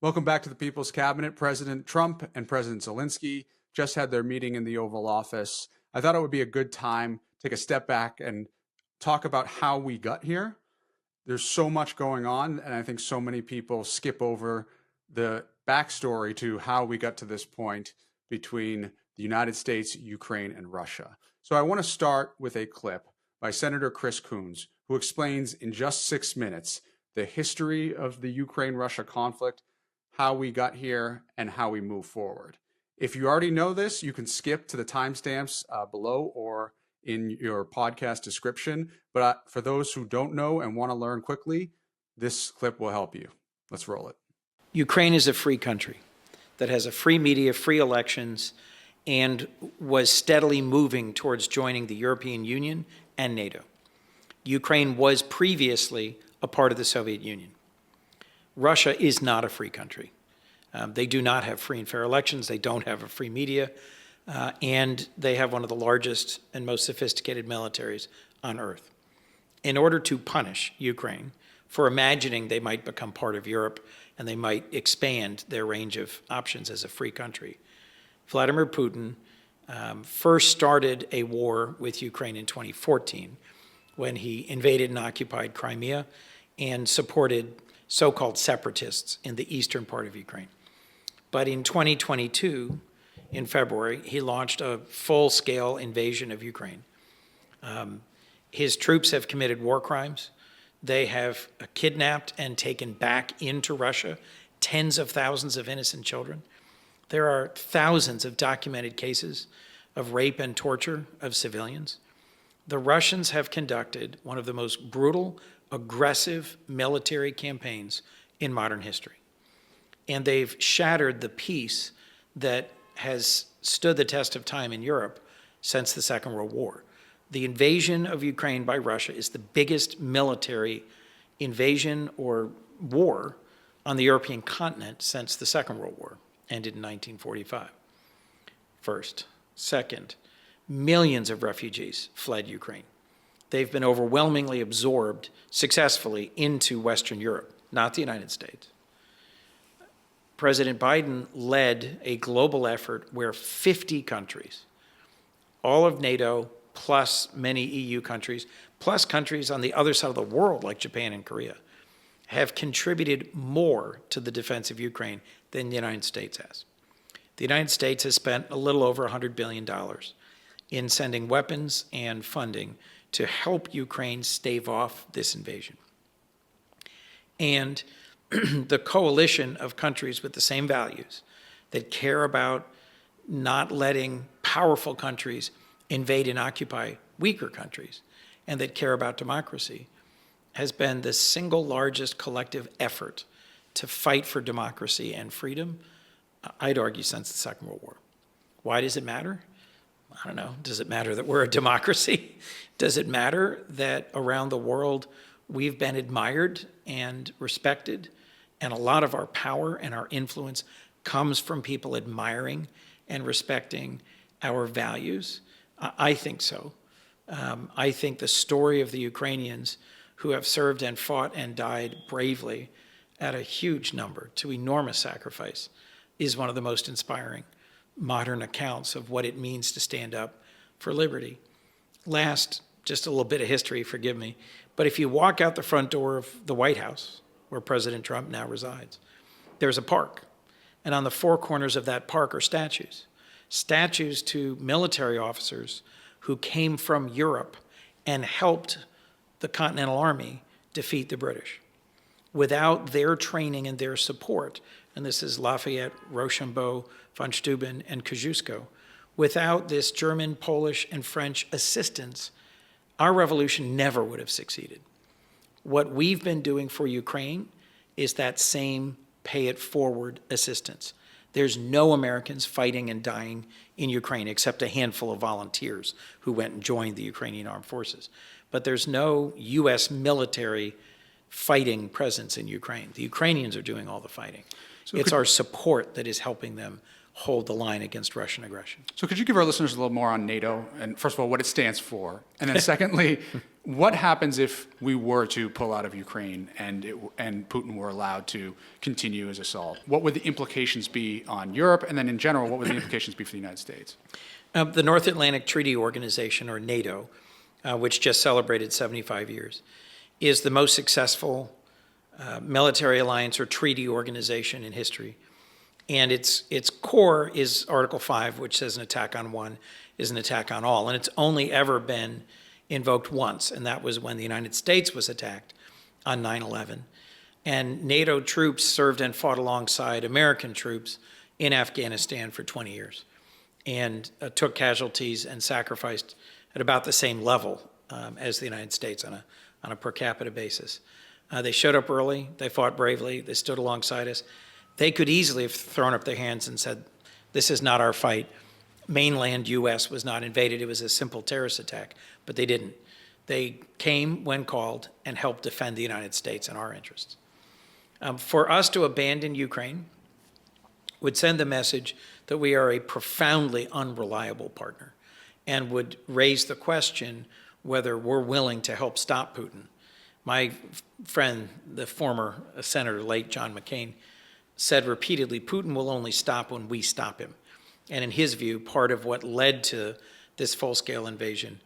Welcome back to the People's Cabinet. President Trump and President Zelenskyy just had their meeting in the Oval Office. I thought it would be a good time to take a step back and talk about how we got here. There's so much going on, and I think so many people skip over the backstory to how we got to this point between the United States, Ukraine, and Russia. So I want to start with a clip by Senator Chris Coons, who explains in just 6 minutes the history of the Ukraine-Russia conflict, how we got here, and how we move forward. If you already know this, you can skip to the timestamps below or in your podcast description. But for those who don't know and want to learn quickly, this clip will help you. Let's roll it. Ukraine is a free country that has a free media, free elections, and was steadily moving towards joining the European Union and NATO. Ukraine was previously a part of the Soviet Union. Russia is not a free country. They do not have free and fair elections. They don't have a free media. And they have one of the largest and most sophisticated militaries on earth. In order to punish Ukraine for imagining they might become part of Europe and they might expand their range of options as a free country, Vladimir Putin first started a war with Ukraine in 2014 when he invaded and occupied Crimea and supported so-called separatists in the eastern part of Ukraine. But in 2022, in February, he launched a full-scale invasion of Ukraine. His troops have committed war crimes. They have kidnapped and taken back into Russia tens of thousands of innocent children. There are thousands of documented cases of rape and torture of civilians. The Russians have conducted one of the most brutal, aggressive military campaigns in modern history. And they've shattered the peace that has stood the test of time in Europe since the Second World War. The invasion of Ukraine by Russia is the biggest military invasion or war on the European continent since the Second World War, ended in 1945. First. Second, millions of refugees fled Ukraine. They've been overwhelmingly absorbed successfully into Western Europe, not the United States. President Biden led a global effort where 50 countries, all of NATO, plus many EU countries, plus countries on the other side of the world like Japan and Korea, have contributed more to the defense of Ukraine than the United States has. The United States has spent a little over $100 billion in sending weapons and funding to help Ukraine stave off this invasion. And the coalition of countries with the same values that care about not letting powerful countries invade and occupy weaker countries and that care about democracy has been the single largest collective effort to fight for democracy and freedom, I'd argue, since the Second World War. Why does it matter? I don't know. Does it matter that we're a democracy? Does it matter that around the world we've been admired and respected, and a lot of our power and our influence comes from people admiring and respecting our values? I think so. I think the story of the Ukrainians who have served and fought and died bravely at a huge number to enormous sacrifice is one of the most inspiring modern accounts of what it means to stand up for liberty. Last, just a little bit of history, forgive me, but if you walk out the front door of the White House, where President Trump now resides, there's a park. And on the four corners of that park are statues. Statues to military officers who came from Europe and helped the Continental Army defeat the British. Without their training and their support, and this is Lafayette, Rochambeau, von Steuben, and Kosciuszko, without this German, Polish, and French assistance, our revolution never would have succeeded. What we've been doing for Ukraine is that same pay-it-forward assistance. There's no Americans fighting and dying in Ukraine except a handful of volunteers who went and joined the Ukrainian armed forces. But there's no U.S. military fighting presence in Ukraine. The Ukrainians are doing all the fighting. It's our support that is helping them hold the line against Russian aggression. So could you give our listeners a little more on NATO, and first of all, what it stands for? And then secondly, what happens if we were to pull out of Ukraine and Putin were allowed to continue his assault? What would the implications be on Europe? And then in general, what would the implications be for the United States? The North Atlantic Treaty Organization, or NATO, which just celebrated 75 years, is the most successful military alliance or treaty organization in history. And its core is Article 5, which says an attack on one is an attack on all. And it's only ever been invoked once, and that was when the United States was attacked on 9/11. And NATO troops served and fought alongside American troops in Afghanistan for 20 years and took casualties and sacrificed at about the same level as the United States on a per capita basis. They showed up early, they fought bravely, they stood alongside us. They could easily have thrown up their hands and said, this is not our fight. Mainland U.S. was not invaded. It was a simple terrorist attack, but they didn't. They came when called and helped defend the United States and our interests. For us to abandon Ukraine would send the message that we are a profoundly unreliable partner and would raise the question whether we're willing to help stop Putin. My friend, the former Senator, late John McCain, said repeatedly, Putin will only stop when we stop him. And in his view, part of what led to this full-scale invasion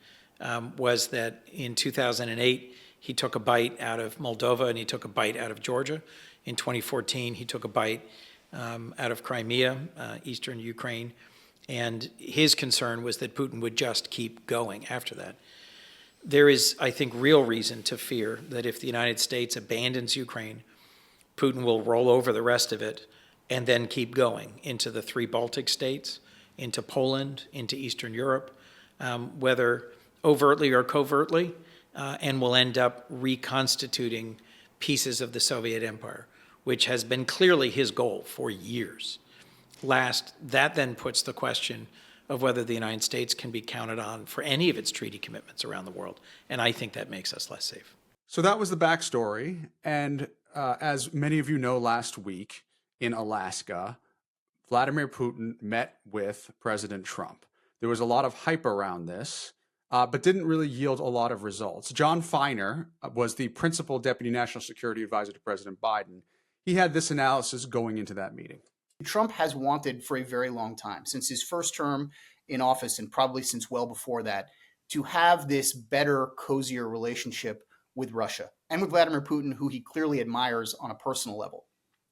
was that in 2008, he took a bite out of Moldova and he took a bite out of Georgia. In 2014, he took a bite out of Crimea, eastern Ukraine. And his concern was that Putin would just keep going after that. There is, I think, real reason to fear that if the United States abandons Ukraine, Putin will roll over the rest of it and then keep going into the 3 Baltic states, into Poland, into Eastern Europe, whether overtly or covertly, and will end up reconstituting pieces of the Soviet Empire, which has been clearly his goal for years. That then puts the question of whether the United States can be counted on for any of its treaty commitments around the world, and I think that makes us less safe. So that was the backstory, and as many of you know, last week in Alaska, Vladimir Putin met with President Trump. There was a lot of hype around this, but didn't really yield a lot of results. John Feiner was the principal deputy national security advisor to President Biden. He had this analysis going into that meeting. Trump has wanted for a very long time, since his first term in office and probably since well before that, to have this better, cozier relationship with Russia and with Vladimir Putin, who he clearly admires on a personal level.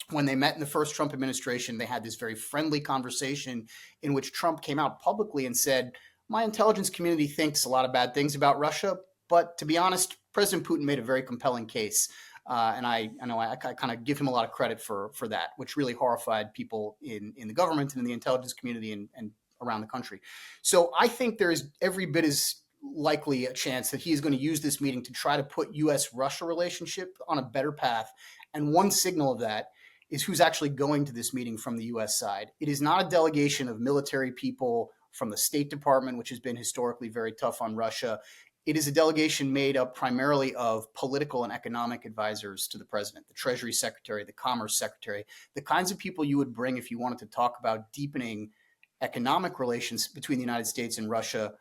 When they met in the first Trump administration, they had this very friendly conversation in which Trump came out publicly and said, my intelligence community thinks a lot of bad things about Russia, but to be honest, President Putin made a very compelling case. And I know I kind of give him a lot of credit for that, which really horrified people in the government and in the intelligence community and around the country. So I think there is every bit as likely a chance that he is going to use this meeting to try to put U.S.-Russia relationship on a better path. And one signal of that is who's actually going to this meeting from the U.S. side. It is not a delegation of military people from the State Department, which has been historically very tough on Russia. It is a delegation made up primarily of political and economic advisors to the president, the Treasury Secretary, the Commerce Secretary, the kinds of people you would bring if you wanted to talk about deepening economic relations between the United States and Russia.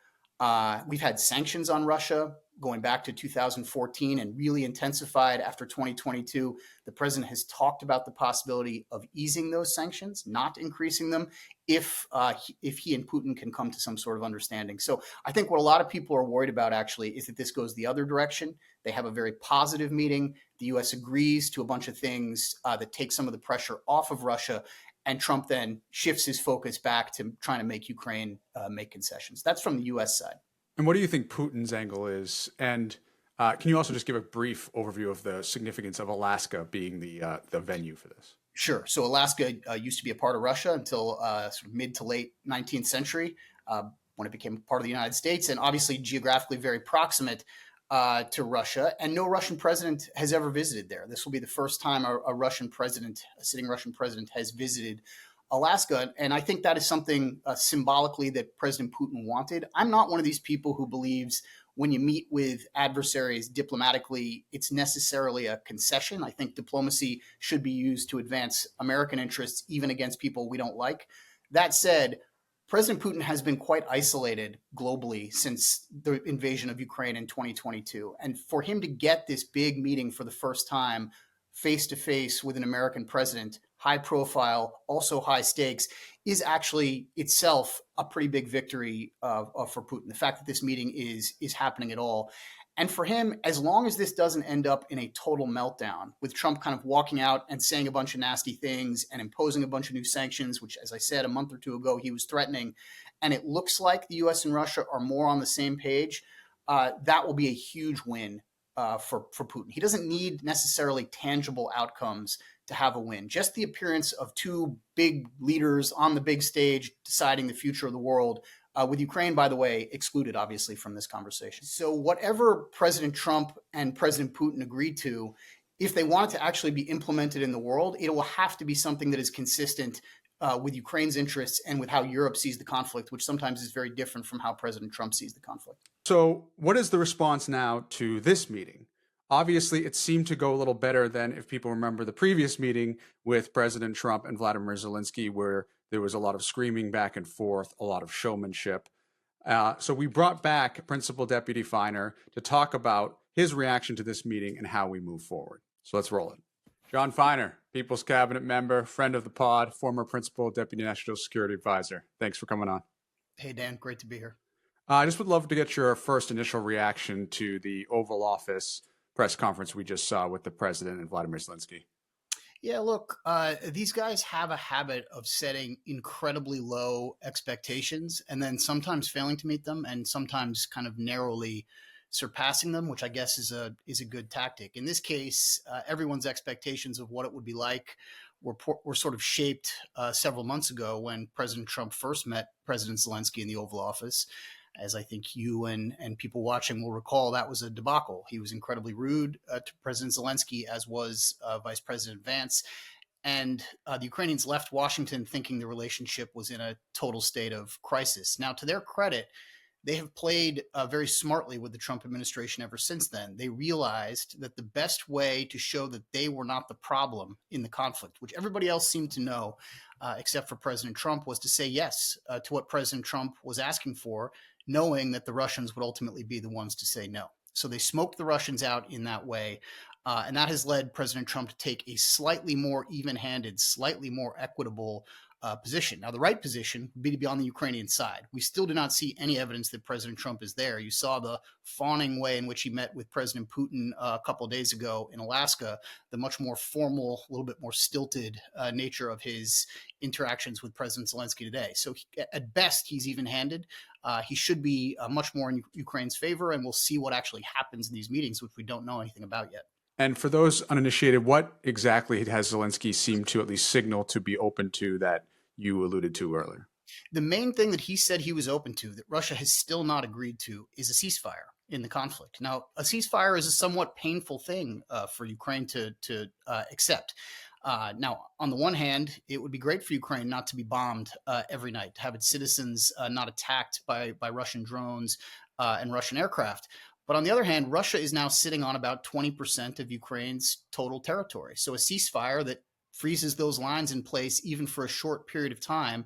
We've had sanctions on Russia going back to 2014 and really intensified after 2022. The president has talked about the possibility of easing those sanctions, not increasing them, if he and Putin can come to some sort of understanding. So I think what a lot of people are worried about actually is that this goes the other direction. They have a very positive meeting. The U.S. agrees to a bunch of things that take some of the pressure off of Russia. And Trump then shifts his focus back to trying to make Ukraine make concessions. That's from the U.S. side. And what do you think Putin's angle is? And can you also just give a brief overview of the significance of Alaska being the venue for this? Sure. So Alaska used to be a part of Russia until sort of mid to late 19th century when it became part of the United States, and obviously geographically very proximate to Russia. And no Russian president has ever visited there. This will be the first time a sitting Russian president has visited Alaska. And I think that is something symbolically that President Putin wanted. I'm not one of these people who believes when you meet with adversaries diplomatically, it's necessarily a concession. I think diplomacy should be used to advance American interests, even against people we don't like. That said, President Putin has been quite isolated globally since the invasion of Ukraine in 2022. And for him to get this big meeting for the first time face to face with an American president, high profile, also high stakes, is actually itself a pretty big victory for Putin. The fact that this meeting is happening at all. And for him, as long as this doesn't end up in a total meltdown, with Trump kind of walking out and saying a bunch of nasty things and imposing a bunch of new sanctions, which, as I said, a month or two ago, he was threatening, and it looks like the U.S. and Russia are more on the same page, that will be a huge win for Putin. He doesn't need necessarily tangible outcomes to have a win. Just the appearance of two big leaders on the big stage deciding the future of the world, with Ukraine, by the way, excluded, obviously, from this conversation. So whatever President Trump and President Putin agreed to, if they want it to actually be implemented in the world, it will have to be something that is consistent with Ukraine's interests and with how Europe sees the conflict, which sometimes is very different from how President Trump sees the conflict. So what is the response now to this meeting? Obviously, it seemed to go a little better than, if people remember, the previous meeting with President Trump and Vladimir Zelenskyy, where there was a lot of screaming back and forth, a lot of showmanship. So we brought back Principal Deputy Feiner to talk about his reaction to this meeting and how we move forward. So let's roll it. John Feiner, People's Cabinet member, friend of the pod, former Principal Deputy National Security Advisor. Thanks for coming on. Hey, Dan, great to be here. I just would love to get your first initial reaction to the Oval Office press conference we just saw with the president and Vladimir Zelenskyy. Yeah, look, these guys have a habit of setting incredibly low expectations and then sometimes failing to meet them and sometimes kind of narrowly surpassing them, which I guess is a good tactic. In this case, everyone's expectations of what it would be like were sort of shaped several months ago when President Trump first met President Zelenskyy in the Oval Office. As I think you and people watching will recall, that was a debacle. He was incredibly rude to President Zelenskyy, as was Vice President Vance. And the Ukrainians left Washington thinking the relationship was in a total state of crisis. Now, to their credit, they have played very smartly with the Trump administration ever since then. They realized that the best way to show that they were not the problem in the conflict, which everybody else seemed to know, except for President Trump, was to say yes to what President Trump was asking for, knowing that the Russians would ultimately be the ones to say no. So they smoked the Russians out in that way. And that has led President Trump to take a slightly more even-handed, slightly more equitable position. Now, the right position would be to be on the Ukrainian side. We still do not see any evidence that President Trump is there. You saw the fawning way in which he met with President Putin a couple of days ago in Alaska, the much more formal, a little bit more stilted nature of his interactions with President Zelenskyy today. So at best, he's even-handed. He should be much more in Ukraine's favor, and we'll see what actually happens in these meetings, which we don't know anything about yet. And for those uninitiated, what exactly has Zelenskyy seemed to at least signal to be open to that you alluded to earlier? The main thing that he said he was open to, that Russia has still not agreed to, is a ceasefire in the conflict. Now, a ceasefire is a somewhat painful thing for Ukraine to accept. Now, on the one hand, it would be great for Ukraine not to be bombed every night, to have its citizens not attacked by Russian drones and Russian aircraft. But on the other hand, Russia is now sitting on about 20% of Ukraine's total territory. So a ceasefire that freezes those lines in place even for a short period of time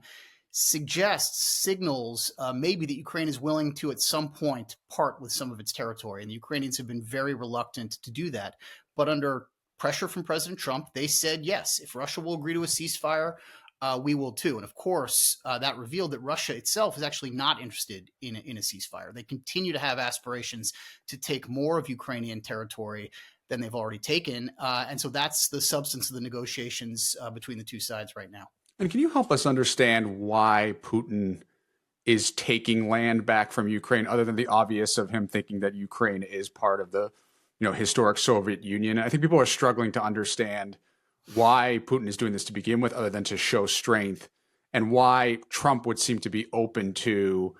signals maybe that Ukraine is willing to at some point part with some of its territory. And the Ukrainians have been very reluctant to do that. But under pressure from President Trump, they said, yes, if Russia will agree to a ceasefire, we will too. And of course, that revealed that Russia itself is actually not interested in a ceasefire. They continue to have aspirations to take more of Ukrainian territory than they've already taken. And so that's the substance of the negotiations between the two sides right now. And can you help us understand why Putin is taking land back from Ukraine, other than the obvious of him thinking that Ukraine is part of the historic Soviet Union? I think people are struggling to understand why Putin is doing this to begin with, other than to show strength, and why Trump would seem to be open to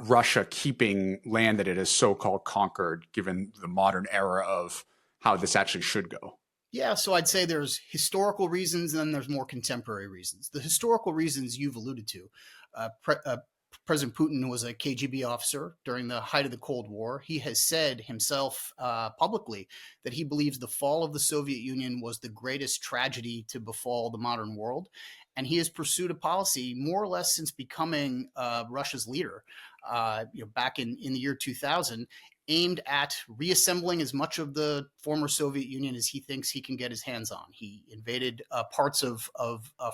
Russia keeping land that it has so-called conquered, given the modern era of how this actually should go. Yeah, so I'd say there's historical reasons and then there's more contemporary reasons. The historical reasons you've alluded to. President Putin was a KGB officer during the height of the Cold War. He has said himself publicly that he believes the fall of the Soviet Union was the greatest tragedy to befall the modern world. And he has pursued a policy more or less since becoming Russia's leader, back in the year 2000, aimed at reassembling as much of the former Soviet Union as he thinks he can get his hands on. He invaded parts of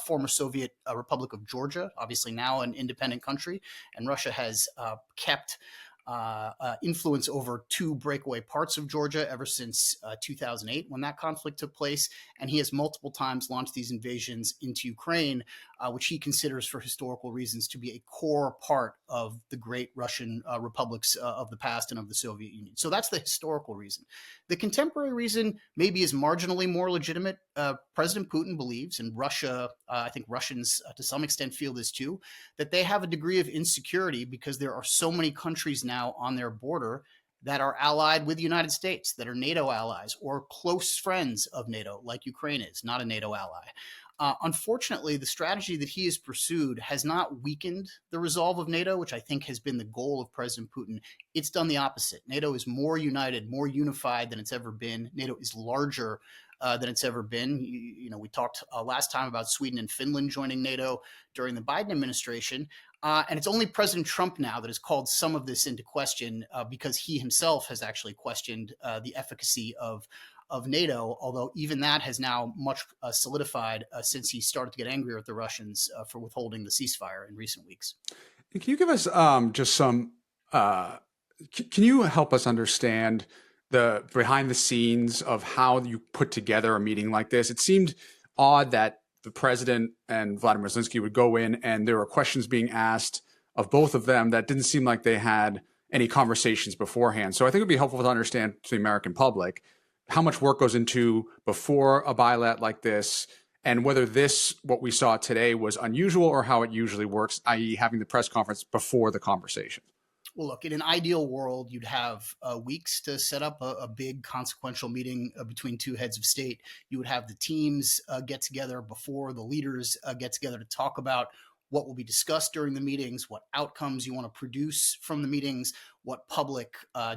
former Soviet Republic of Georgia, obviously now an independent country, and Russia has kept influence over two breakaway parts of Georgia ever since 2008 when that conflict took place. And he has multiple times launched these invasions into Ukraine, which he considers for historical reasons to be a core part of the great Russian republics of the past and of the Soviet Union. So that's the historical reason. The contemporary reason maybe is marginally more legitimate. President Putin believes, and Russia, I think Russians to some extent feel this too, that they have a degree of insecurity because there are so many countries now on their border that are allied with the United States, that are NATO allies or close friends of NATO, like Ukraine is, not a NATO ally. Unfortunately, the strategy that he has pursued has not weakened the resolve of NATO, which I think has been the goal of President Putin. It's done the opposite. NATO is more united, more unified than it's ever been. NATO is larger than it's ever been. We talked last time about Sweden and Finland joining NATO during the Biden administration. And it's only President Trump now that has called some of this into question because he himself has actually questioned the efficacy of NATO, although even that has now much solidified since he started to get angrier at the Russians for withholding the ceasefire in recent weeks. Can you give us just some, can you help us understand the behind the scenes of how you put together a meeting like this? It seemed odd that the president and Vladimir Zelenskyy would go in and there were questions being asked of both of them that didn't seem like they had any conversations beforehand. So I think it would be helpful to understand to the American public how much work goes into before a bilat like this, and whether this, what we saw today, was unusual or how it usually works, i.e. having the press conference before the conversation. Well, look, in an ideal world, you'd have weeks to set up a big consequential meeting between two heads of state. You would have the teams get together before the leaders get together to talk about what will be discussed during the meetings, what outcomes you want to produce from the meetings, what public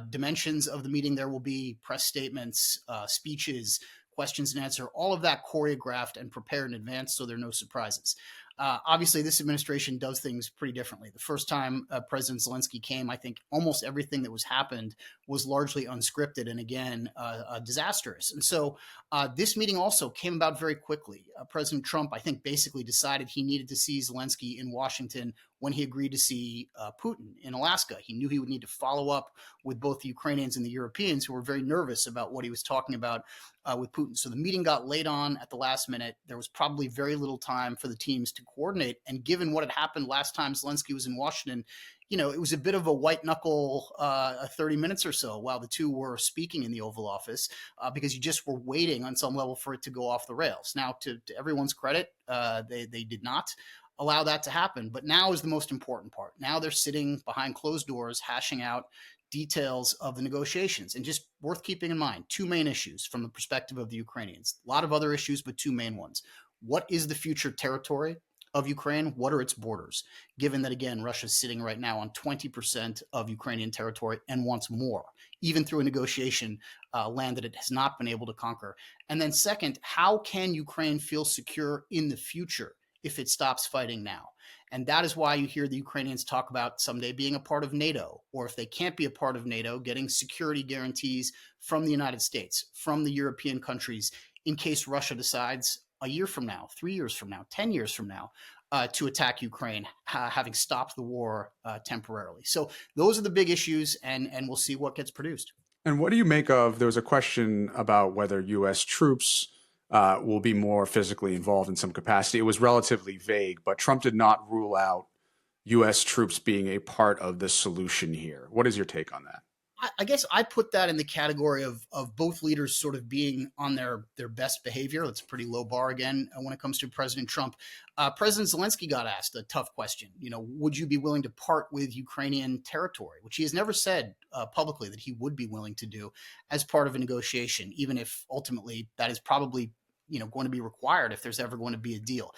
dimensions of the meeting there will be, press statements, speeches, questions and answer, all of that choreographed and prepared in advance so there are no surprises. Obviously, this administration does things pretty differently. The first time President Zelenskyy came, I think almost everything that was happened was largely unscripted and, again, disastrous. And so this meeting also came about very quickly. President Trump, I think, basically decided he needed to see Zelenskyy in Washington when he agreed to see Putin in Alaska. He knew he would need to follow up with both the Ukrainians and the Europeans who were very nervous about what he was talking about with Putin. So the meeting got laid on at the last minute. There was probably very little time for the teams to coordinate. And given what had happened last time Zelenskyy was in Washington, it was a bit of a white knuckle 30 minutes or so while the two were speaking in the Oval Office because you just were waiting on some level for it to go off the rails. Now, to everyone's credit, they did not allow that to happen. But now is the most important part. Now they're sitting behind closed doors, hashing out details of the negotiations. And just worth keeping in mind, two main issues from the perspective of the Ukrainians. A lot of other issues, but two main ones. What is the future territory of Ukraine? What are its borders? Given that, again, Russia's sitting right now on 20% of Ukrainian territory and wants more, even through a negotiation land that it has not been able to conquer. And then second, how can Ukraine feel secure in the future if it stops fighting now? And that is why you hear the Ukrainians talk about someday being a part of NATO, or if they can't be a part of NATO, getting security guarantees from the United States, from the European countries, in case Russia decides a year from now, 3 years from now, 10 years from now, to attack Ukraine, having stopped the war temporarily. So those are the big issues, and we'll see what gets produced. And what do you make of, there was a question about whether U.S. troops will be more physically involved in some capacity. It was relatively vague, but Trump did not rule out U.S. troops being a part of the solution here. What is your take on that? I guess I put that in the category of both leaders sort of being on their best behavior. That's a pretty low bar again when it comes to President Trump. President Zelenskyy got asked a tough question. Would you be willing to part with Ukrainian territory, which he has never said publicly that he would be willing to do as part of a negotiation, even if ultimately that is probably going to be required if there's ever going to be a deal.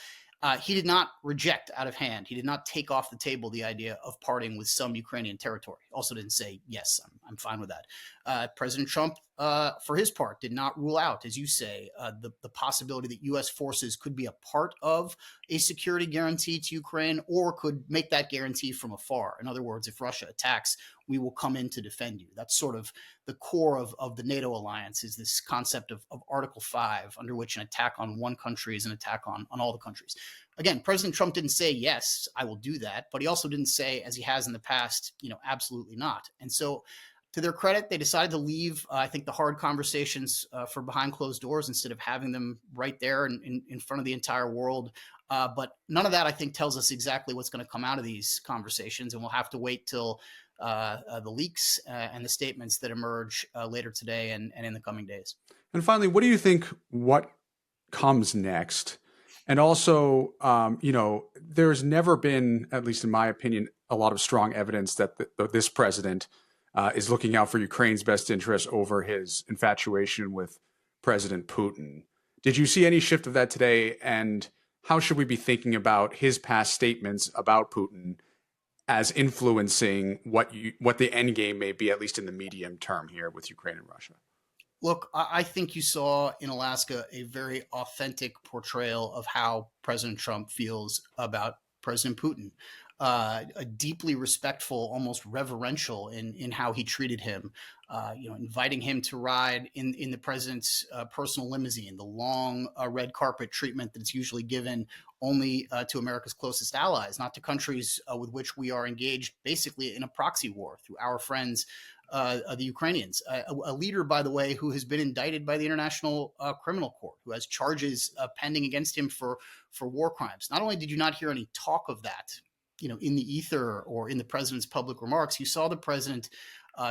He did not reject out of hand. He did not take off the table the idea of parting with some Ukrainian territory. Also didn't say, yes, I'm fine with that. President Trump, for his part, did not rule out, as you say, the possibility that U.S. forces could be a part of a security guarantee to Ukraine or could make that guarantee from afar. In other words, if Russia attacks, we will come in to defend you. That's sort of the core of the NATO alliance, is this concept of Article 5, under which an attack on one country is an attack on all the countries. Again, President Trump didn't say, yes, I will do that, but he also didn't say, as he has in the past, absolutely not. And so, to their credit, they decided to leave, I think, the hard conversations for behind closed doors instead of having them right there in front of the entire world. But none of that, I think, tells us exactly what's going to come out of these conversations, and we'll have to wait till the leaks and the statements that emerge later today and in the coming days. And finally, what do you think what comes next? And also, there's never been, at least in my opinion, a lot of strong evidence that this president is looking out for Ukraine's best interest over his infatuation with President Putin. Did you see any shift of that today? And how should we be thinking about his past statements about Putin as influencing what the end game may be, at least in the medium term here with Ukraine and Russia? Look, I think you saw in Alaska a very authentic portrayal of how President Trump feels about President Putin. A deeply respectful, almost reverential in how he treated him, inviting him to ride in the president's personal limousine, the long red carpet treatment that's usually given only to America's closest allies, not to countries with which we are engaged basically in a proxy war through our friends, the Ukrainians. A leader, by the way, who has been indicted by the International Criminal Court, who has charges pending against him for war crimes. Not only did you not hear any talk of that, in the ether or in the president's public remarks, you saw the president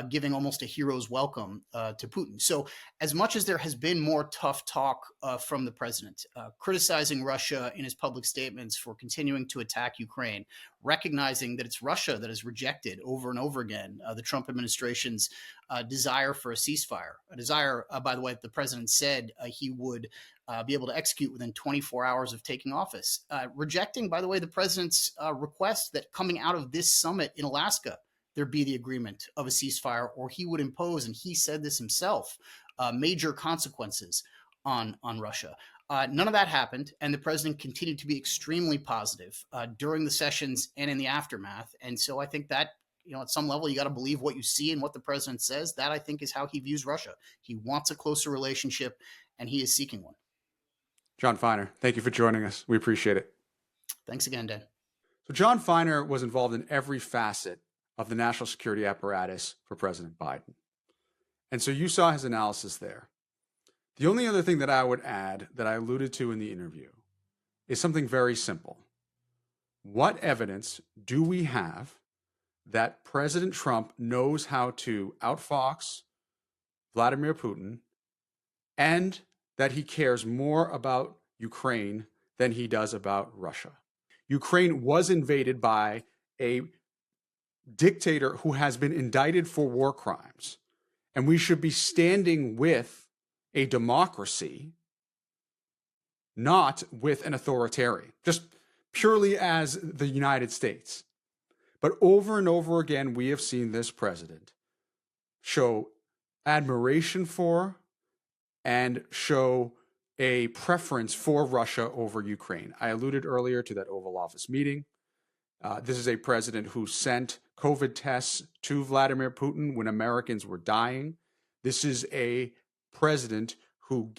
giving almost a hero's welcome to Putin. So as much as there has been more tough talk from the president, criticizing Russia in his public statements for continuing to attack Ukraine, recognizing that it's Russia that has rejected over and over again the Trump administration's desire for a ceasefire, a desire, by the way, the president said he would be able to execute within 24 hours of taking office. Rejecting, by the way, the president's request that coming out of this summit in Alaska, there be the agreement of a ceasefire, or he would impose, and he said this himself, major consequences on Russia. None of that happened, and the president continued to be extremely positive during the sessions and in the aftermath. And so I think that, at some level, you got to believe what you see and what the president says. That, I think, is how he views Russia. He wants a closer relationship, and he is seeking one. John Feiner, thank you for joining us. We appreciate it. Thanks again, Dan. So John Feiner was involved in every facet of the national security apparatus for President Biden. And so you saw his analysis there. The only other thing that I would add that I alluded to in the interview is something very simple. What evidence do we have that President Trump knows how to outfox Vladimir Putin and that he cares more about Ukraine than he does about Russia? Ukraine was invaded by a dictator who has been indicted for war crimes, and we should be standing with a democracy, not with an authoritarian, just purely as the United States. But over and over again, we have seen this president show admiration for and show a preference for Russia over Ukraine. I alluded earlier to that Oval Office meeting. This is a president who sent COVID tests to Vladimir Putin when Americans were dying. This is a president who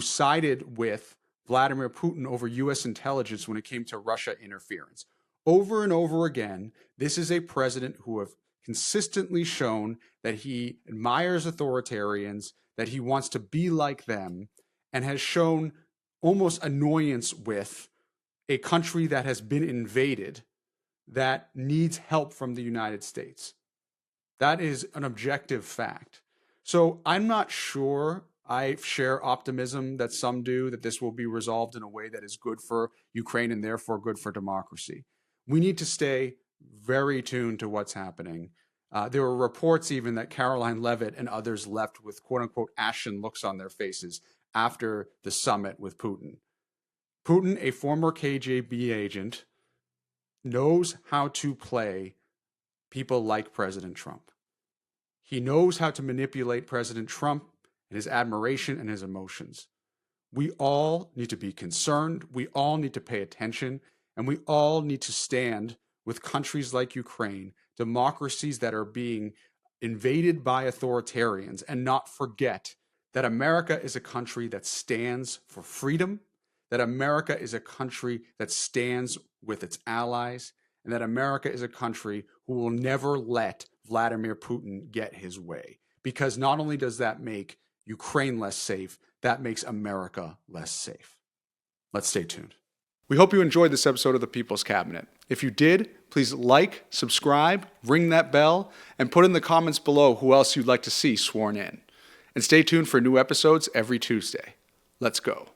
sided with Vladimir Putin over U.S. intelligence when it came to Russia interference. Over and over again, this is a president who have consistently shown that he admires authoritarians, that he wants to be like them, and has shown almost annoyance with a country that has been invaded that needs help from the United States. That is an objective fact. So I'm not sure I share optimism that some do, that this will be resolved in a way that is good for Ukraine and therefore good for democracy. We need to stay very tuned to what's happening. There were reports even that Caroline Leavitt and others left with quote unquote ashen looks on their faces after the summit with Putin. Putin, a former KGB agent, knows how to play people like President Trump. He knows how to manipulate President Trump and his admiration and his emotions. We all need to be concerned. We all need to pay attention. And we all need to stand with countries like Ukraine, democracies that are being invaded by authoritarians, and not forget that America is a country that stands for freedom, that America is a country that stands with its allies, and that America is a country who will never let Vladimir Putin get his way. Because not only does that make Ukraine less safe, that makes America less safe. Let's stay tuned. We hope you enjoyed this episode of the People's Cabinet. If you did, please like, subscribe, ring that bell, and put in the comments below who else you'd like to see sworn in. And stay tuned for new episodes every Tuesday. Let's go.